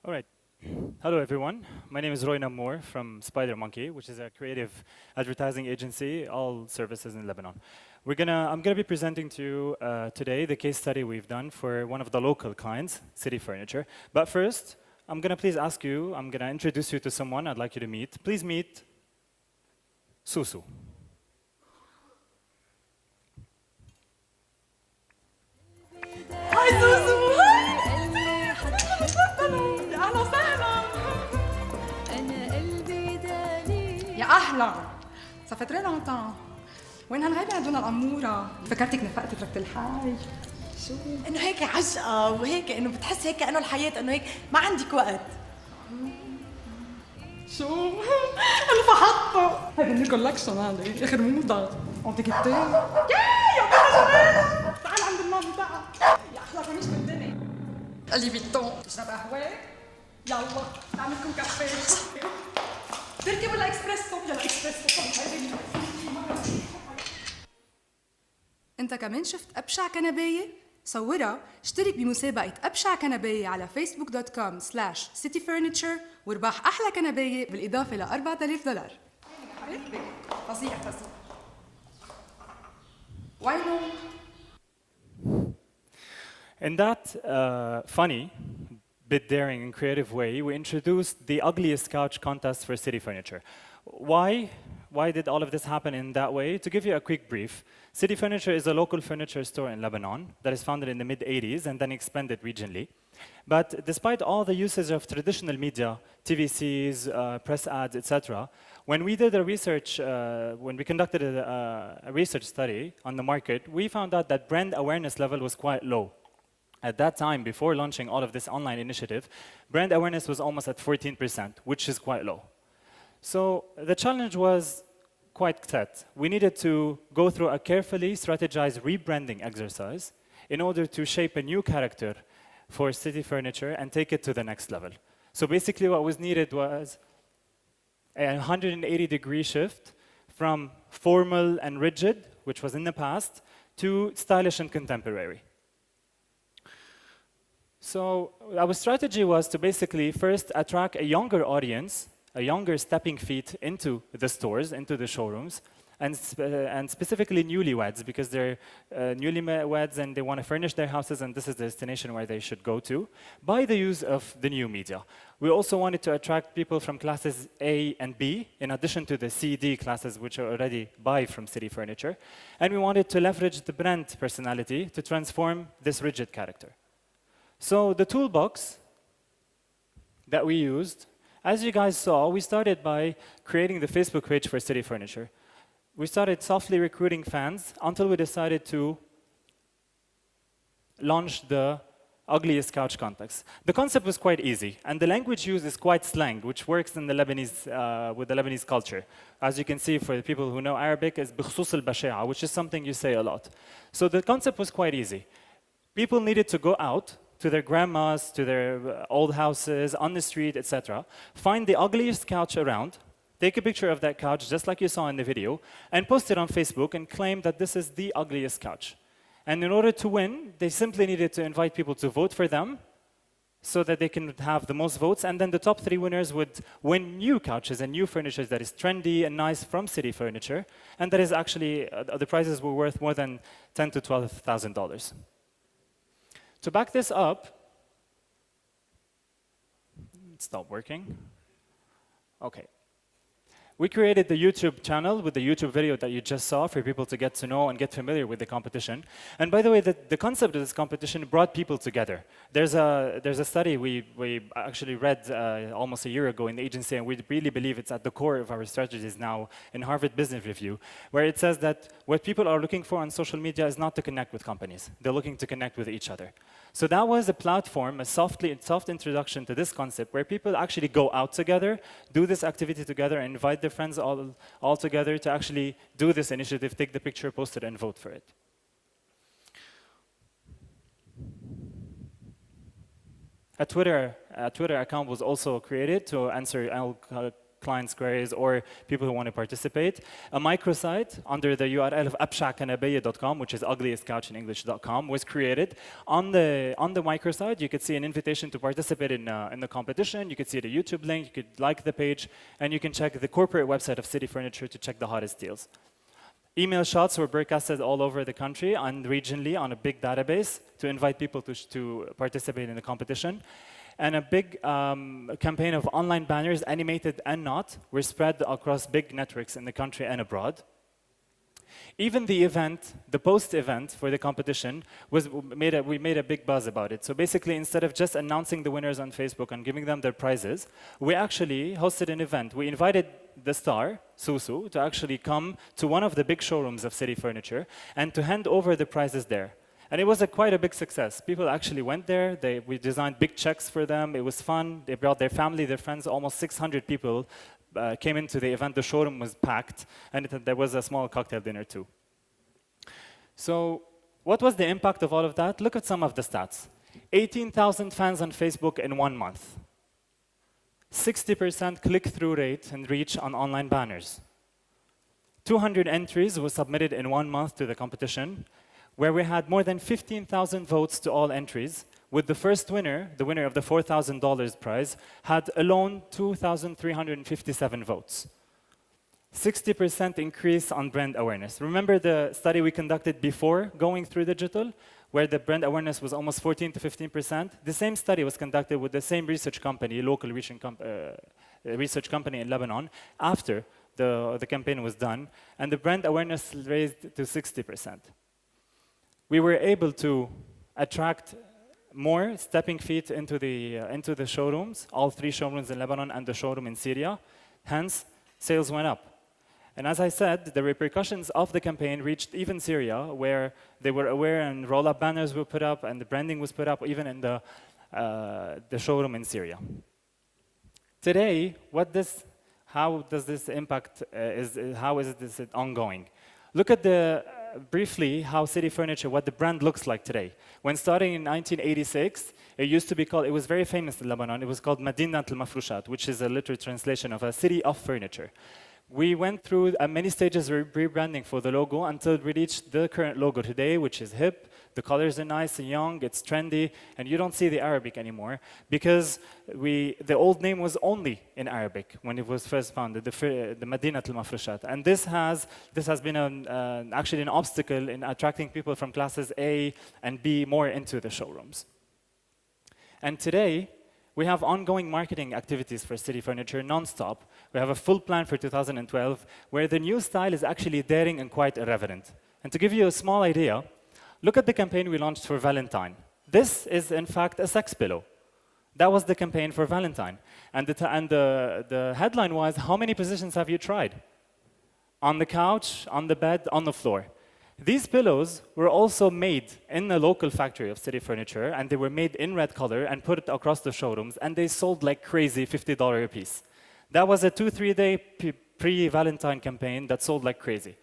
All right. Hello, everyone. My name is Nammour from SpiderMonkey, which is a creative advertising agency, all services in Lebanon. I'm gonna be presenting to you today the case study we've done for one of the local clients, City Furniture. But first, I'm gonna introduce you to someone I'd like you to meet. Please meet Susu. هاي زوزو يا اهلا وسهلا يا اهلا صفت ري لونتان وين هالغيبة يا دونا الأمورة؟ فكرتك نفقت تركت الحي شو؟ انه هيك عجقة وهيك انه بتحس هيك كأنه الحياة انه هيك ما عندك وقت. شو؟ أنا فحطه هذا النيو كولكشن هذا آخر موضة أنتيكيتي يا جماعة تعال عند الماما تعال يا أحلى قميص بالدنيا قال لي فيتون تشرب قهوة؟ يلا نعملكم كافيه تركي ولا اكسبريسو؟ يلا اكسبريسو انت كمان شفت ابشع كنبايه؟ صورها اشترك بمسابقة ابشع كنبايه على facebook.com/cityfurniture واربح احلى كنبايه بالاضافة ل $4000. فظيع فظيع. وينه؟ In that funny, bit daring and creative way, we introduced the ugliest couch contest for City Furniture. Why? Why did all of this happen in that way? To give you a quick brief, City Furniture is a local furniture store in Lebanon that is founded in the mid-80s and then expanded regionally. But despite all the usage of traditional media, TVCs, press ads, etc., when we did a research, when we conducted a research study on the market, we found out that brand awareness level was quite low. At that time, before launching all of this online initiative, brand awareness was almost at 14%, which is quite low. So the challenge was quite set. We needed to go through a carefully strategized rebranding exercise in order to shape a new character for City Furniture and take it to the next level. So basically what was needed was a 180-degree shift from formal and rigid, which was in the past, to stylish and contemporary. So our strategy was to basically first attract a younger audience, a younger stepping feet into the stores, into the showrooms, and specifically newlyweds, because they're newlyweds and they want to furnish their houses, and this is the destination where they should go to, by the use of the new media. We also wanted to attract people from classes A and B, in addition to the C, D classes, which are already buy from City Furniture. And we wanted to leverage the brand personality to transform this rigid character. So the toolbox that we used, as you guys saw, we started by creating the Facebook page for City Furniture. We started softly recruiting fans until we decided to launch the ugliest couch contest. The concept was quite easy, and the language used is quite slang, which works in the Lebanese, with the Lebanese culture. As you can see, for the people who know Arabic, is بخصوص البشاعة, which is something you say a lot. So the concept was quite easy. People needed to go out to their grandmas, to their old houses, on the street, etc. Find the ugliest couch around, take a picture of that couch, just like you saw in the video, and post it on Facebook and claim that this is the ugliest couch. And in order to win, they simply needed to invite people to vote for them so that they can have the most votes, and then the top 3 winners would win new couches and new furniture that is trendy and nice from City Furniture, and that is actually, the prizes were worth more than $10,000 to $12,000. To back this up, it's not working. Okay. We created the YouTube channel with the YouTube video that you just saw for people to get to know and get familiar with the competition. And by the way, the concept of this competition brought people together. There's a study we actually read almost a year ago in the agency, and we really believe it's at the core of our strategies now in Harvard Business Review, where it says that what people are looking for on social media is not to connect with companies. They're looking to connect with each other. So that was a platform, a soft introduction to this concept, where people actually go out together, do this activity together, and invite their friends all together to actually do this initiative, take the picture, post it, and vote for it. A Twitter account was also created to answer. I'll clients' queries or people who want to participate. A microsite under the URL of abshacanabeya.com, which is ugliestcouchinenglish.com, was created. On the microsite, you could see an invitation to participate in the competition. You could see the YouTube link. You could like the page, and you can check the corporate website of City Furniture to check the hottest deals. Email shots were broadcasted all over the country and regionally on a big database to invite people to participate in the competition. And a big campaign of online banners, animated and not, were spread across big networks in the country and abroad. Even the event, the post-event for the competition, we made a big buzz about it. So basically, instead of just announcing the winners on Facebook and giving them their prizes, we actually hosted an event. We invited the star, Susu, to actually come to one of the big showrooms of City Furniture and to hand over the prizes there. And it was quite a big success. People actually went there. We designed big checks for them. It was fun. They brought their family, their friends. Almost 600 people came into the event. The showroom was packed, and there was a small cocktail dinner too. So what was the impact of all of that? Look at some of the stats. 18,000 fans on Facebook in 1 month. 60% click-through rate and reach on online banners. 200 entries were submitted in 1 month to the competition, where we had more than 15,000 votes to all entries, with the first winner, the winner of the $4,000 prize, had alone 2,357 votes. 60% increase on brand awareness. Remember the study we conducted before going through digital, where the brand awareness was almost 14 to 15%? The same study was conducted with the same research company, local research company in Lebanon, after the campaign was done, and the brand awareness raised to 60%. We were able to attract more stepping feet into the showrooms, all 3 showrooms in Lebanon and the showroom in Syria. Hence, sales went up. And as I said, the repercussions of the campaign reached even Syria, where they were aware and roll-up banners were put up and the branding was put up even in the showroom in Syria. Today, how does this impact, how is this ongoing? Look at briefly how City Furniture, what the brand looks like today. When starting in 1986, it used to be called, it was very famous in Lebanon, it was called Madinat al-Mafrushat, which is a literal translation of a city of furniture. We went through many stages of rebranding for the logo until we reached the current logo today, which is hip. The colors are nice and young, it's trendy, and you don't see the Arabic anymore because the old name was only in Arabic when it was first founded, the Madinat al-Mafrushat. And this has been actually an obstacle in attracting people from classes A and B more into the showrooms. And today, we have ongoing marketing activities for City Furniture non-stop. We have a full plan for 2012 where the new style is actually daring and quite irreverent. And to give you a small idea, look at the campaign we launched for Valentine. This is, in fact, a sex pillow. That was the campaign for Valentine. And the headline was, how many positions have you tried? On the couch, on the bed, on the floor. These pillows were also made in a local factory of City Furniture, and they were made in red color and put it across the showrooms, and they sold like crazy, $50 a piece. That was a 2-3 day pre-Valentine campaign that sold like crazy.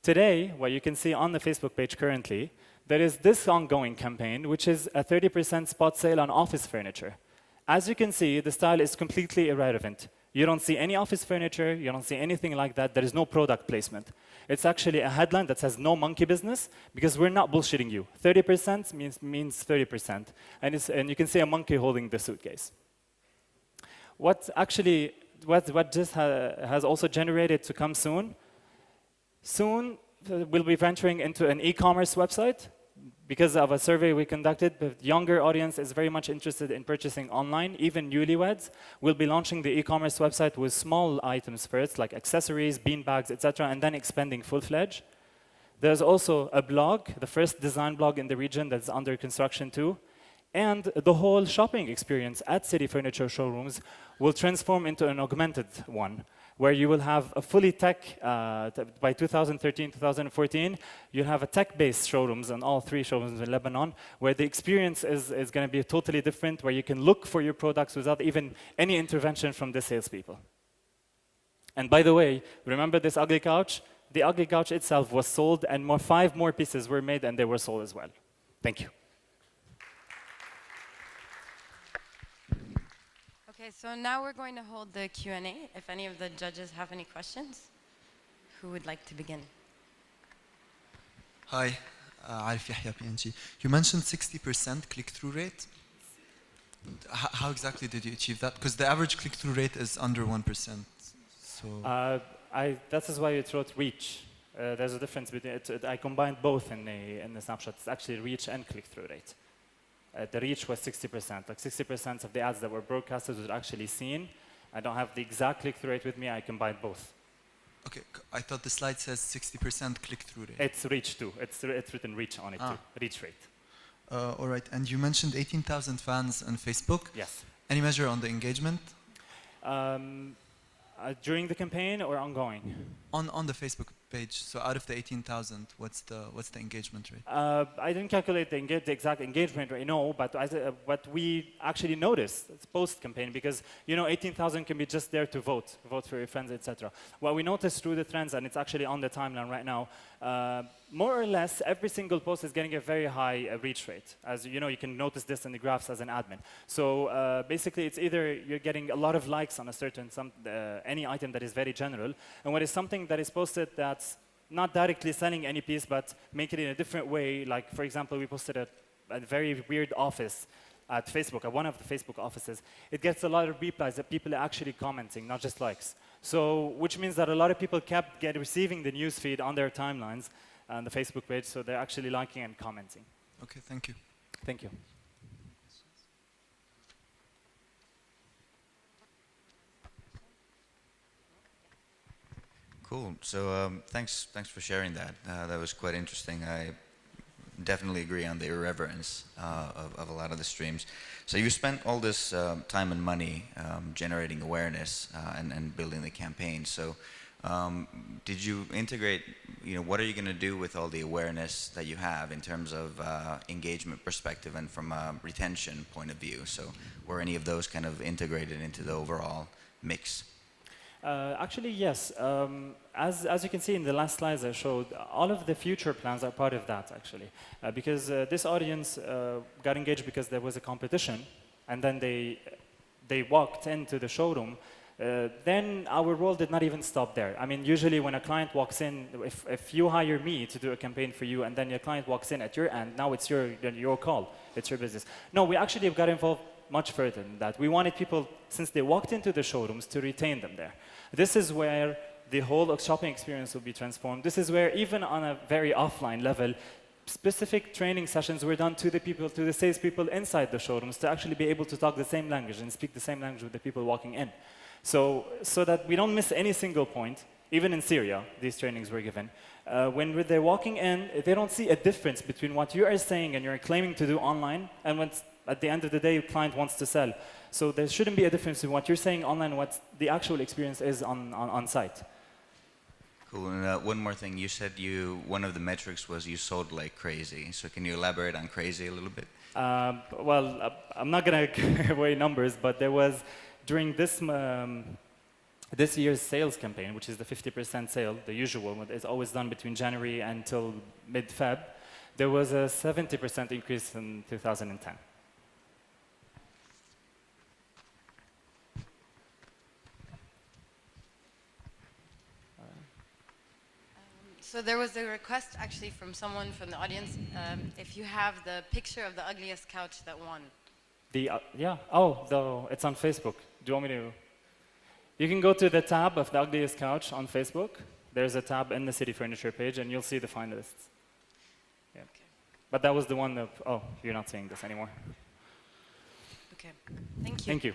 Today, what you can see on the Facebook page currently, there is this ongoing campaign, which is a 30% spot sale on office furniture. As you can see, the style is completely irrelevant. You don't see any office furniture, you don't see anything like that, there is no product placement. It's actually a headline that says no monkey business, because we're not bullshitting you. 30% means 30%, and you can see a monkey holding the suitcase. What this has also generated to come soon, we'll be venturing into an e-commerce website. Because of a survey we conducted, the younger audience is very much interested in purchasing online, even newlyweds. We'll be launching the e-commerce website with small items first, like accessories, beanbags, etc., and then expanding full-fledged. There's also a blog, the first design blog in the region that's under construction too. And the whole shopping experience at City Furniture showrooms will transform into an augmented one, where you will have a fully tech, by 2013, 2014, you'll have a tech-based showrooms on all 3 showrooms in Lebanon, where the experience is going to be totally different, where you can look for your products without even any intervention from the salespeople. And by the way, remember this ugly couch? The ugly couch itself was sold, and 5 more pieces were made, and they were sold as well. Thank you. Okay, so now we're going to hold the Q&A. If any of the judges have any questions, who would like to begin? Hi, Arif Yahya, PNG. You mentioned 60% click-through rate. How exactly did you achieve that? Because the average click-through rate is under 1%. So That is why it wrote reach. There's a difference between it. I combined both in the snapshot. It's actually reach and click-through rate. The reach was 60%. Like 60% of the ads that were broadcasted were actually seen. I don't have the exact click-through rate with me. I combined both. okay, I thought the slide says 60% click-through rate. It's reach too. It's written reach on it too. Reach rate. All right, and you mentioned 18,000 fans on Facebook. Yes. Any measure on the engagement? During the campaign or ongoing? On the Facebook page. So out of the 18,000, what's the engagement rate? I didn't calculate the exact engagement rate, no, but what we actually noticed, it's post-campaign, because 18,000 can be just there to vote for your friends, etc. What we noticed through the trends, and it's actually on the timeline right now, more or less every single post is getting a very high reach rate. As you know, you can notice this in the graphs as an admin. So basically, it's either you're getting a lot of likes on a certain any item that is very general, and what is something that is posted that's not directly selling any piece, but make it in a different way. Like, for example, we posted a very weird office at Facebook, at one of the Facebook offices. It gets a lot of replies that people are actually commenting, not just likes. So, which means that a lot of people kept receiving the news feed on their timelines on the Facebook page, so they're actually liking and commenting. Okay, thank you. Thank you. Cool. So thanks for sharing that. That was quite interesting. I definitely agree on the irreverence of a lot of the streams. So you spent all this time and money generating awareness and building the campaign. So did you integrate, what are you going to do with all the awareness that you have in terms of engagement perspective and from a retention point of view? So were any of those kind of integrated into the overall mix? Actually, yes. As you can see in the last slides I showed, all of the future plans are part of that, actually. Because this audience got engaged because there was a competition, and then they walked into the showroom. Then our role did not even stop there. I mean, usually when a client walks in, if you hire me to do a campaign for you, and then your client walks in at your end, now it's your call, it's your business. No, we actually got involved much further than that. We wanted people, since they walked into the showrooms, to retain them there. This is where the whole shopping experience will be transformed. This is where, even on a very offline level, specific training sessions were done to the salespeople inside the showrooms to actually be able to talk the same language and speak the same language with the people walking in. So that we don't miss any single point. Even in Syria, these trainings were given. When they're walking in, they don't see a difference between what you are saying and you're claiming to do online and what, at the end of the day, the client wants to sell. So there shouldn't be a difference in what you're saying online and what the actual experience is on site. Cool. And one more thing, you said one of the metrics was you sold like crazy. So can you elaborate on crazy a little bit? Well, I'm not going to give away numbers, but there was, during this year's sales campaign, which is the 50% sale, the usual one, is always done between January until mid-Feb, there was a 70% increase in 2010. So there was a request actually from someone from the audience, if you have the picture of the ugliest couch that won. Yeah, it's on Facebook. Do you want me to? You can go to the tab of the ugliest couch on Facebook. There's a tab in the City Furniture page, and you'll see the finalists. Yeah. Okay. But that was the one that, you're not seeing this anymore. Okay, thank you. Thank you.